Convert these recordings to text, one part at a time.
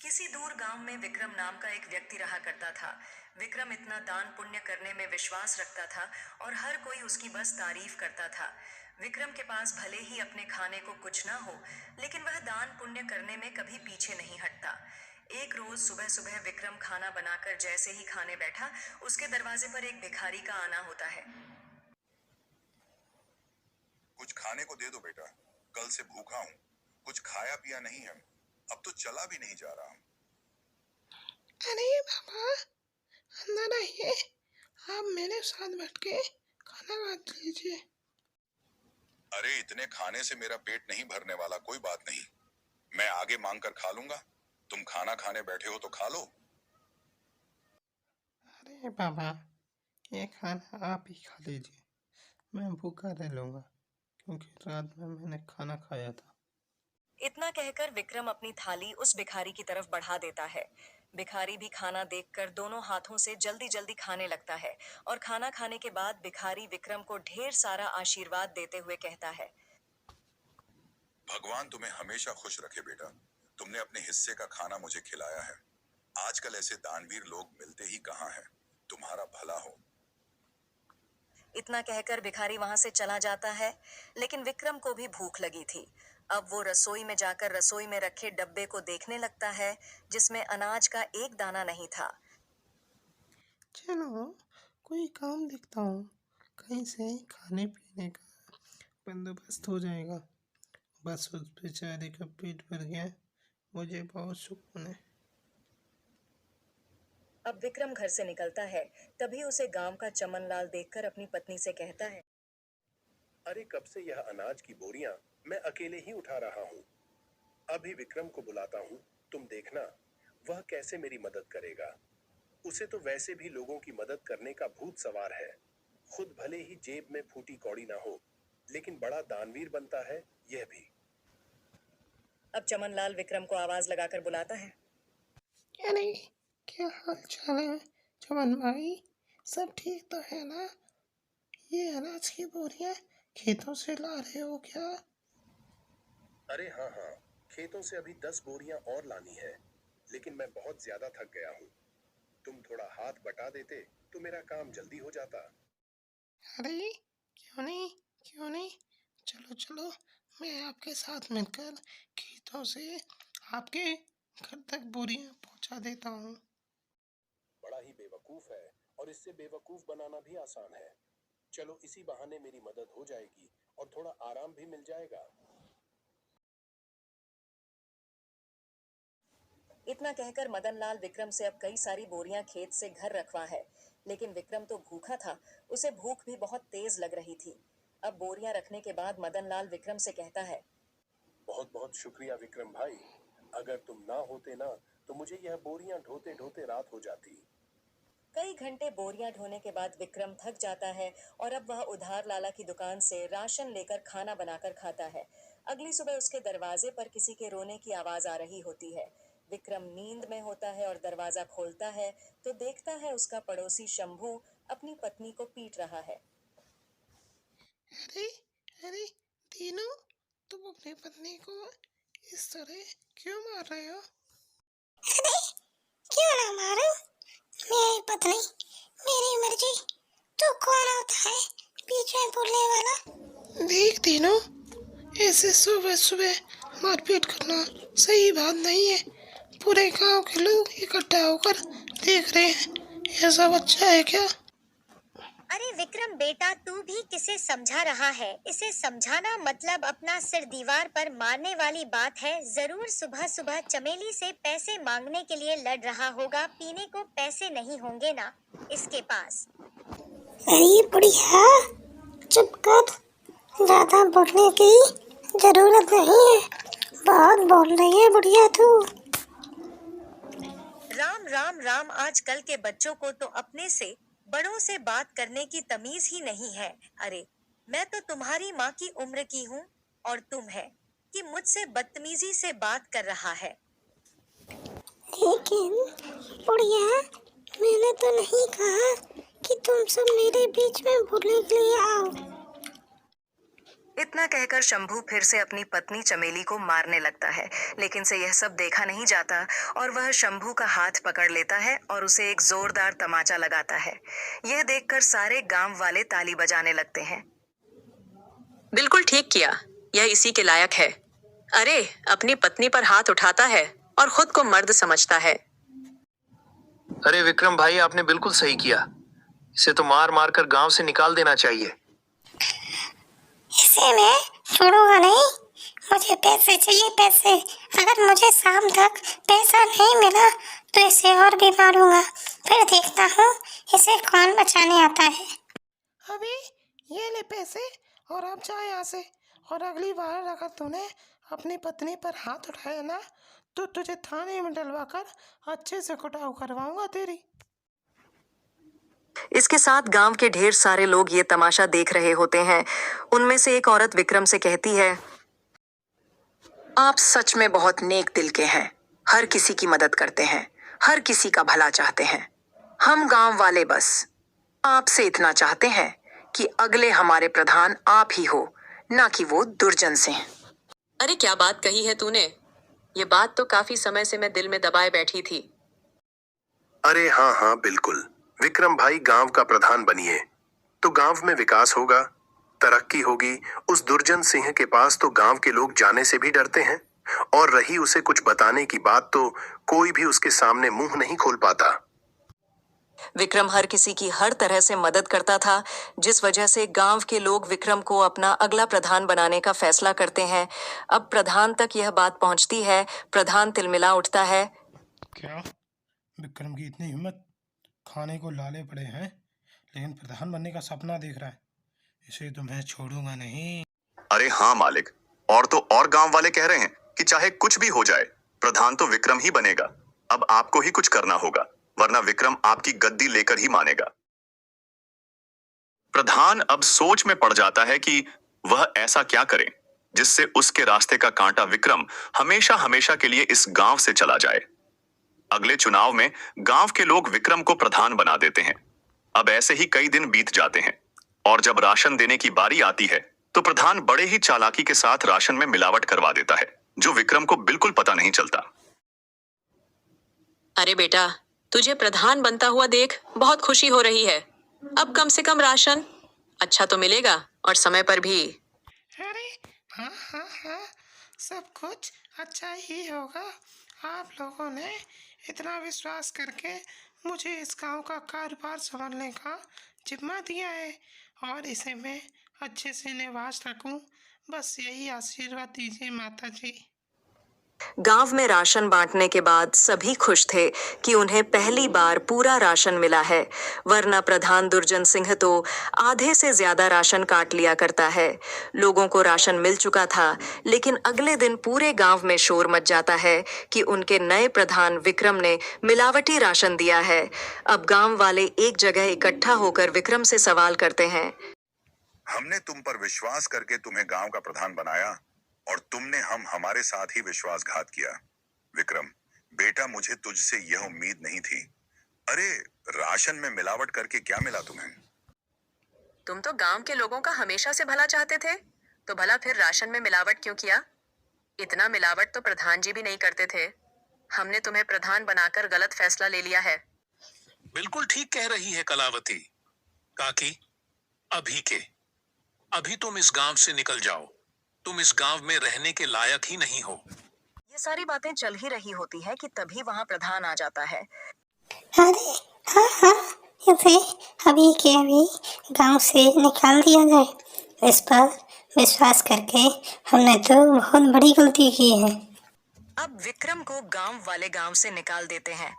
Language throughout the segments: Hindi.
किसी दूर गांव में विक्रम नाम का एक व्यक्ति रहा करता था। विक्रम इतना दान पुण्य करने में विश्वास रखता था और हर कोई उसकी बस तारीफ करता था। विक्रम के पास भले ही अपने खाने को कुछ ना हो, लेकिन वह दान पुण्य करने में कभी पीछे नहीं हटता। एक रोज सुबह सुबह विक्रम खाना बनाकर जैसे ही खाने बैठा, उसके दरवाजे पर एक भिखारी का आना होता है। कुछ खाने को दे दो बेटा, कल से भूखा हूँ। कुछ खाया पिया नहीं है, अब तो चला भी नहीं जा रहा हूँ। अरे बाबा, अंदर आइए। आप मेरे साथ बैठ के खाना खा लीजिए। अरे इतने खाने से मेरा पेट नहीं भरने वाला, कोई बात नहीं, मैं आगे मांग कर खा लूंगा। तुम खाना खाने बैठे हो तो खा लो। अरे बाबा, ये खाना आप ही खा लीजिए, मैं भूखा रह लूँगा क्योंकि रात में मैंने खाना खाया था। इतना कहकर विक्रम अपनी थाली उस भिखारी की तरफ बढ़ा देता है। भिखारी भी खाना देखकर दोनों हाथों से जल्दी जल्दी खाने लगता है और खाना खाने के बाद भिखारी विक्रम को ढेर सारा आशीर्वाद देते हुए कहता है। भगवान तुम्हें हमेशा खुश रखे बेटा, तुमने अपने हिस्से का खाना मुझे खिलाया है। आजकल ऐसे दानवीर लोग मिलते ही कहाँ हैं। तुम्हारा भला हो। इतना कहकर भिखारी वहां से चला जाता है, लेकिन विक्रम को भी भूख लगी थी। अब वो रसोई में जाकर रसोई में रखे डब्बे को देखने लगता है, जिसमें अनाज का एक दाना नहीं था। चलो, कोई काम देखता हूँ, कहीं से खाने पीने का बंदोबस्त हो जाएगा। बस उस बेचारे का पेट भर गया, मुझे बहुत सुकून है। अब विक्रम घर से निकलता है, तभी उसे गांव का चमन लाल देखकर अपनी पत्नी से कहता है। अरे कब से यह अनाज की बोरियां मैं अकेले ही उठा रहा हूँ। अभी विक्रम को बुलाता हूँ, तुम देखना वह कैसे मेरी मदद करेगा। उसे तो वैसे भी लोगों की मदद करने का भूत सवार है। खुद भले ही जेब में फूटी कौड़ी ना हो, लेकिन बड़ा दानवीर बनता है यह भी। अब चमन लाल विक्रम को आवाज लगाकर बुलाता है। अरे, क्या हाल चाल है चमन भाई? सब ठीक तो है ना? ये अनाज की बोरियां खेतों से ला रहे हो क्या? अरे हाँ हाँ, खेतों से अभी 10 बोरियां और लानी है, लेकिन मैं बहुत ज्यादा थक गया हूँ। तुम थोड़ा हाथ बटा देते तो मेरा काम जल्दी हो जाता। अरे क्यों नहीं, चलो चलो, मैं आपके साथ मिलकर खेतों से आपके घर तक बोरियां पहुंचा देता हूँ। बड़ा ही बेवकूफ है और इससे बेवकूफ बनाना भी आसान है। चलो इसी बहाने मेरी मदद हो जाएगी और थोड़ा आराम भी मिल जाएगा। इतना कहकर मदन लाल विक्रम से अब कई सारी बोरियां खेत से घर रखवा है, लेकिन विक्रम तो भूखा था, उसे भूख भी बहुत तेज लग रही थी। अब बोरियां रखने के बाद मदन लाल विक्रम से कहता है। बहुत बहुत शुक्रिया विक्रम भाई, अगर तुम ना होते ना तो मुझे यह बोरियां ढोते ढोते रात हो जाती। कई घंटे बोरियां ढोने के बाद विक्रम थक जाता है और अब वह उधार लाला की दुकान से राशन लेकर खाना बनाकर खाता है। अगली सुबह उसके दरवाजे पर किसी के रोने की आवाज आ रही होती है। विक्रम नींद में होता है और दरवाजा खोलता है तो देखता है उसका पड़ोसी शंभू अपनी पत्नी को पीट रहा है। अरे अरे तीनों, तुम अपनी पत्नी को इस तरह क्यों मार रहे हो? अरे क्यों ना मारो, मेरी पत्नी, मेरी मर्जी। तू कौन होता है बीच में बोलने वाला? देख तीनों, ऐसे सुबह सुबह मारपीट करना सही बात नहीं है। पूरे गांव के लोग इकट्ठा होकर देख रहे हैं, ये सब अच्छा है क्या? अरे विक्रम बेटा, तू भी किसे समझा रहा है? इसे समझाना मतलब अपना सिर दीवार पर मारने वाली बात है। जरूर सुबह सुबह चमेली से पैसे मांगने के लिए लड़ रहा होगा। पीने को पैसे नहीं होंगे ना इसके पास। अरे बुढ़िया, चुप कर, ज्यादा बोलने की जरूरत नहीं है। बहुत बोल रही है बुढ़िया तू। राम राम राम, आजकल के बच्चों को तो अपने से बड़ों से बात करने की तमीज ही नहीं है। अरे मैं तो तुम्हारी माँ की उम्र की हूँ और तुम है कि मुझसे बदतमीजी से बात कर रहा है। लेकिन बुढ़िया, मैंने तो नहीं कहा कि तुम सब मेरे बीच में बोलने के लिए आओ। इतना कहकर शंभू फिर से अपनी पत्नी चमेली को मारने लगता है, लेकिन से यह सब देखा नहीं जाता और वह शंभू का हाथ पकड़ लेता है और उसे एक जोरदार तमाचा लगाता है। यह देखकर सारे गांव वाले ताली बजाने लगते हैं। बिल्कुल ठीक किया, यह इसी के लायक है। अरे, अपनी पत्नी पर हाथ उठाता है और खुद को मर्द समझता है। अरे विक्रम भाई, आपने बिल्कुल सही किया। इसे तो मार मार कर गांव से निकाल देना चाहिए। इसे मैं छोड़ूंगा नहीं। मुझे पैसे चाहिए, पैसे। अगर मुझे शाम तक पैसा नहीं मिला तो इसे और भी मारूंगा। फिर देखता हूँ इसे कौन बचाने आता है। अभी ये ले पैसे और अब जा यहाँ से। और अगली बार अगर तूने अपनी पत्नी पर हाथ उठाया ना तो तुझे थाने में डलवा कर अच्छे से कुटाव करवाऊंगा तेरी। इसके साथ गांव के ढेर सारे लोग ये तमाशा देख रहे होते हैं। उनमें से एक औरत विक्रम से कहती है, आप सच में बहुत नेक दिल के हैं, हर किसी की मदद करते हैं, हर किसी का भला चाहते हैं। हम गांव वाले बस आपसे इतना चाहते हैं कि अगले हमारे प्रधान आप ही हो, ना कि वो दुर्जन सिंह। अरे क्या बात कही है तूने, ये बात तो काफी समय से मैं दिल में दबाए बैठी थी। अरे हाँ हाँ बिल्कुल, विक्रम भाई गांव का प्रधान बनिए तो गांव में विकास होगा, तरक्की होगी। उस दुर्जन सिंह के पास तो गांव के लोग जाने से भी डरते हैं, और रही उसे कुछ बताने की बात तो कोई भी उसके सामने मुंह नहीं खोल पाता। विक्रम हर किसी की हर तरह से मदद करता था, जिस वजह से गांव के लोग विक्रम को अपना अगला प्रधान बनाने का फैसला करते हैं। अब प्रधान तक यह बात पहुंचती है। प्रधान तिलमिला उठता है। क्या विक्रम की इतनी हिम्मत, खाने को लाले पड़े हैं लेकिन प्रधान बनने का सपना देख रहा है। इसे तो मैं छोड़ूंगा नहीं। अरे हाँ मालिक, और तो और गांव वाले कह रहे हैं कि चाहे कुछ भी हो जाए प्रधान तो विक्रम ही बनेगा। अब आपको ही कुछ करना होगा, वरना विक्रम आपकी गद्दी लेकर ही मानेगा। प्रधान अब सोच में पड़ जाता है कि वह ऐसा क्या करे जिससे उसके रास्ते का कांटा विक्रम हमेशा हमेशा के लिए इस गांव से चला जाए। अगले चुनाव में गांव के लोग विक्रम को प्रधान बना देते हैं। अब ऐसे ही कई दिन बीत जाते हैं और जब राशन देने की बारी आती है तो प्रधान बड़े ही चालाकी के साथ राशन में मिलावट करवा देता है, जो विक्रम को बिल्कुल पता नहीं चलता। अरे बेटा, तुझे प्रधान बनता हुआ देख बहुत खुशी हो रही है। अब कम से कम राशन अच्छा तो मिलेगा और समय पर भी। अरे हाँ हाँ हाँ, सब कुछ अच्छा ही होगा। आप लोगों ने इतना विश्वास करके मुझे इस गांव का कारोबार संभालने का जिम्मा दिया है और इसे मैं अच्छे से निभा सकूं, बस यही आशीर्वाद दीजिए माता जी। गांव में राशन बांटने के बाद सभी खुश थे कि उन्हें पहली बार पूरा राशन मिला है, वरना प्रधान दुर्जन सिंह तो आधे से ज्यादा राशन काट लिया करता है। लोगों को राशन मिल चुका था, लेकिन अगले दिन पूरे गांव में शोर मच जाता है कि उनके नए प्रधान विक्रम ने मिलावटी राशन दिया है। अब गांव वाले एक जगह इकट्ठा होकर विक्रम से सवाल करते हैं। हमने तुम पर विश्वास करके तुम्हें गांव का प्रधान बनाया और तुमने हमारे साथ ही विश्वासघात किया। विक्रम बेटा, मुझे तुझसे यह उम्मीद नहीं थी। अरे राशन में मिलावट करके क्या मिला तुम्हें? तुम तो गांव के लोगों का हमेशा से भला चाहते थे, तो भला फिर राशन में मिलावट क्यों किया? इतना मिलावट तो प्रधान जी भी नहीं करते थे। हमने तुम्हें प्रधान बनाकर गलत फैसला ले लिया है। बिल्कुल ठीक कह रही है कलावती। काकी, अभी तुम इस गांव से निकल जाओ। तुम इस गांव में रहने के लायक ही नहीं हो। ये सारी बातें चल ही रही होती है कि तभी वहाँ प्रधान आ जाता है। अरे हाँ हाँ, इसे अभी के अभी गांव से निकाल दिया जाए। इस पर विश्वास करके हमने तो बहुत बड़ी गलती की है। अब विक्रम को गांव वाले गांव से निकाल देते हैं।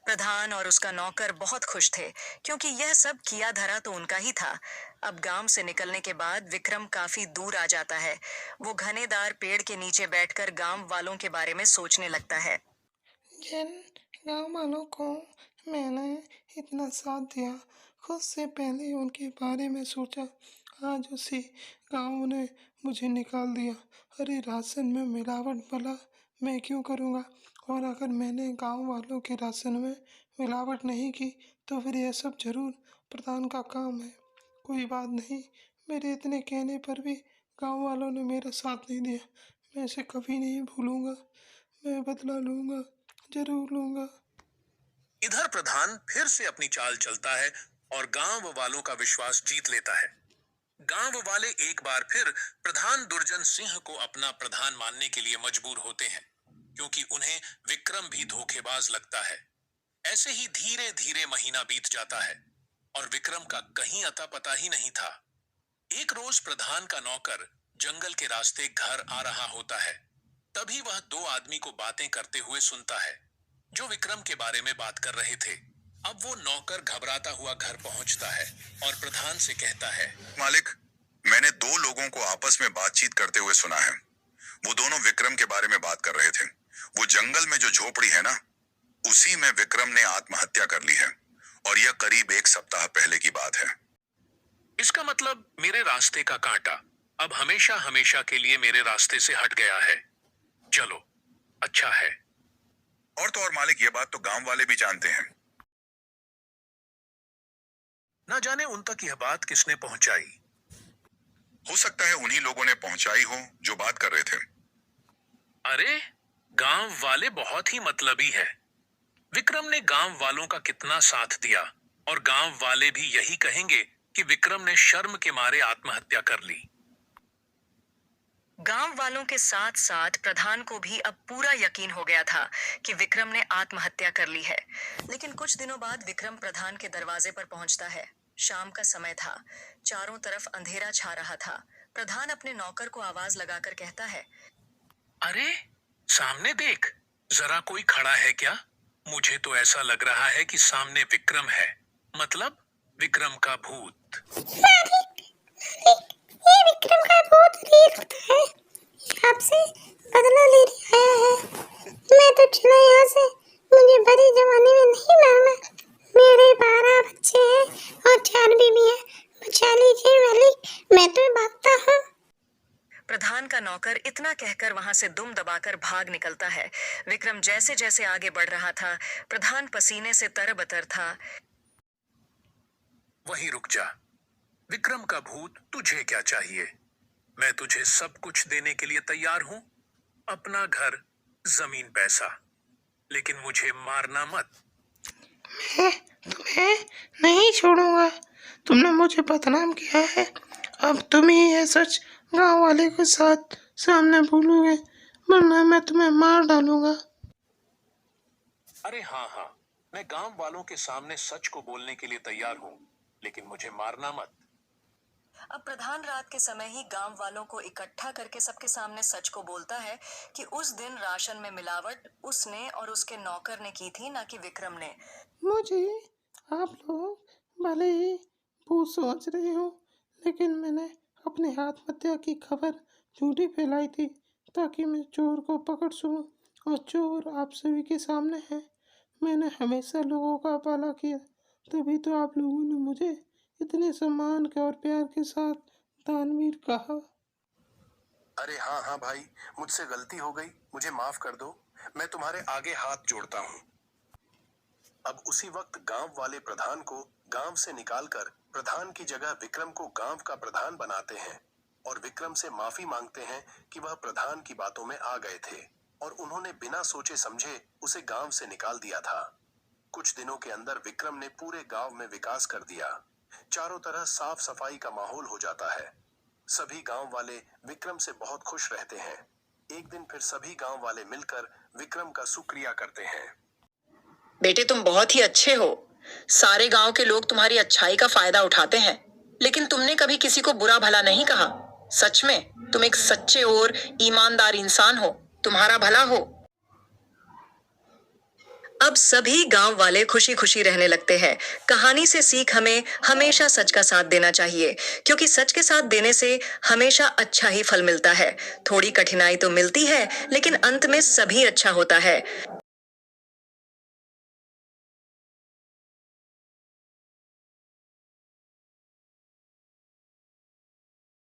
प्रधान और उसका नौकर बहुत खुश थे, क्योंकि यह सब किया धरा तो उनका ही था। अब गांव से निकलने के बाद विक्रम काफी दूर आ जाता है। वो घनेदार पेड़ के नीचे बैठकर गांव वालों के बारे में सोचने लगता है। जिन गांव वालों को मैंने इतना साथ दिया, खुद से पहले उनके बारे में सोचा, आज उसी गांव ने मुझे निकाल दिया। अरे राशन में मिलावट भला मैं क्यों करूँगा? और अगर मैंने गांव वालों के राशन में मिलावट नहीं की तो फिर यह सब जरूर प्रधान का काम है। कोई बात नहीं, मेरे इतने कहने पर भी गांव वालों ने मेरा साथ नहीं दिया। मैं इसे कभी नहीं भूलूंगा। मैं बदला लूंगा, जरूर लूंगा। इधर प्रधान फिर से अपनी चाल चलता है और गांव वालों का विश्वास जीत लेता है। गांव वाले एक बार फिर प्रधान दुर्जन सिंह को अपना प्रधान मानने के लिए मजबूर होते हैं, क्योंकि उन्हें विक्रम भी धोखेबाज लगता है। ऐसे ही धीरे धीरे महीना बीत जाता है और विक्रम का कहीं अता पता ही नहीं था। एक रोज प्रधान का नौकर जंगल के रास्ते घर आ रहा होता है। तभी वह दो आदमी को बातें करते हुए सुनता है, जो विक्रम के बारे में बात कर रहे थे। अब वो नौकर घबराता हुआ घर पहुंचता है और प्रधान से कहता है, मालिक, मैंने दो लोगों को आपस में बातचीत करते हुए सुना है। वो दोनों विक्रम के बारे में बात कर रहे थे। वो जंगल में जो झोपड़ी है ना, उसी में विक्रम ने आत्महत्या कर ली है और यह करीब 1 सप्ताह पहले की बात है। इसका मतलब मेरे रास्ते का कांटा अब हमेशा हमेशा के लिए मेरे रास्ते से हट गया है। चलो, अच्छा है। और तो और मालिक, ये बात तो गांव वाले भी जानते हैं। न जाने उन तक यह बात किसने पहुंचाई। हो सकता है उन्हीं लोगों ने पहुंचाई हो जो बात कर रहे थे। अरे, गांव वाले बहुत ही मतलबी है। विक्रम ने गांव वालों का कितना साथ दिया और गांव वाले भी यही कहेंगे कि विक्रम ने शर्म के मारे आत्महत्या कर ली। गांव वालों के साथ साथ प्रधान को भी अब पूरा यकीन हो गया था कि विक्रम ने आत्महत्या कर ली है। लेकिन कुछ दिनों बाद विक्रम प्रधान के दरवाजे पर पहुंचता है। शाम का समय था, चारों तरफ अंधेरा छा रहा था। प्रधान अपने नौकर को आवाज लगाकर कहता है, अरे, सामने देख, जरा कोई खड़ा है क्या? मुझे तो ऐसा लग रहा है कि सामने विक्रम है, मतलब विक्रम का भूत। ये विक्रम का भूत देखता है। ये आपसे बदला लेने आया है। मैं तो चला यहाँ से। मुझे बड़ी जवानी में नहीं मारना। मेरे 12 बच्चे हैं और 4 बीवी हैं। बचा लीजिए मालिक, मैं तो भागता हूँ। प्रधान का नौकर इतना कहकर वहां से दुम दबाकर भाग निकलता है। विक्रम जैसे जैसे आगे बढ़ रहा था, प्रधान पसीने से तरबतर था। वहीं रुक जा। विक्रम का भूत, तुझे क्या चाहिए? मैं तुझे सब कुछ देने के लिए तैयार हूं। अपना घर, जमीन, पैसा, लेकिन मुझे मारना मत। मैं तुम्हें नहीं छोड़ूंगा। तुमने मुझे बदनाम किया है। अब तुम ही ये सच गांव वाले के साथ सामने भूलोगे, वरना मैं तुम्हें मार डालूंगा। अरे हाँ हाँ, मैं गांव वालों के सामने सच को बोलने के लिए तैयार हूँ, लेकिन मुझे मारना मत। अब प्रधान रात के समय ही गांव वालों को इकट्ठा करके सबके सामने सच को बोलता है कि उस दिन राशन में मिलावट उसने और उसके नौकर ने की थी, ना कि विक्रम ने। मुझे आप लोग भले ही भूत सोच रहे हो, लेकिन मैंने अपने आत्महत्या की खबर झूठी फैलाई थी ताकि मैं चोर को पकड़ सकूं, और चोर आप सभी के सामने है। मैंने हमेशा लोगों का भला किया, तभी तो आप लोगों ने मुझे इतने सम्मान के और प्यार के साथ दानवीर कहा। अरे हाँ हाँ भाई, मुझसे गलती हो गई, मुझे माफ कर दो। मैं तुम्हारे आगे हाथ जोड़ता हूँ। अब उसी वक्त गांव वाले प्रधान को गांव से निकालकर प्रधान की जगह विक्रम को गांव का प्रधान बनाते हैं और विक्रम से माफी मांगते हैं कि वह प्रधान की बातों में आ गए थे और उन्होंने बिना सोचे समझे उसे गांव से निकाल दिया था। कुछ दिनों के अंदर विक्रम ने पूरे गांव में विकास कर दिया। चारों तरह साफ सफाई का माहौल हो जाता है। सभी गांव वाले विक्रम से बहुत खुश रहते हैं। एक दिन फिर सभी गांव वाले मिलकर विक्रम का शुक्रिया करते हैं। बेटे, तुम बहुत ही अच्छे हो। सारे गांव के लोग तुम्हारी अच्छाई का फायदा उठाते हैं, लेकिन तुमने कभी किसी को बुरा भला नहीं कहा। सच में तुम एक सच्चे और ईमानदार इंसान हो। तुम्हारा भला हो। अब सभी गांव वाले खुशी खुशी रहने लगते हैं। कहानी से सीख हमें हमेशा सच का साथ देना चाहिए, क्योंकि सच के साथ देने से हमेशा अच्छा ही फल मिलता है। थोड़ी कठिनाई तो मिलती है, लेकिन अंत में सभी अच्छा होता है।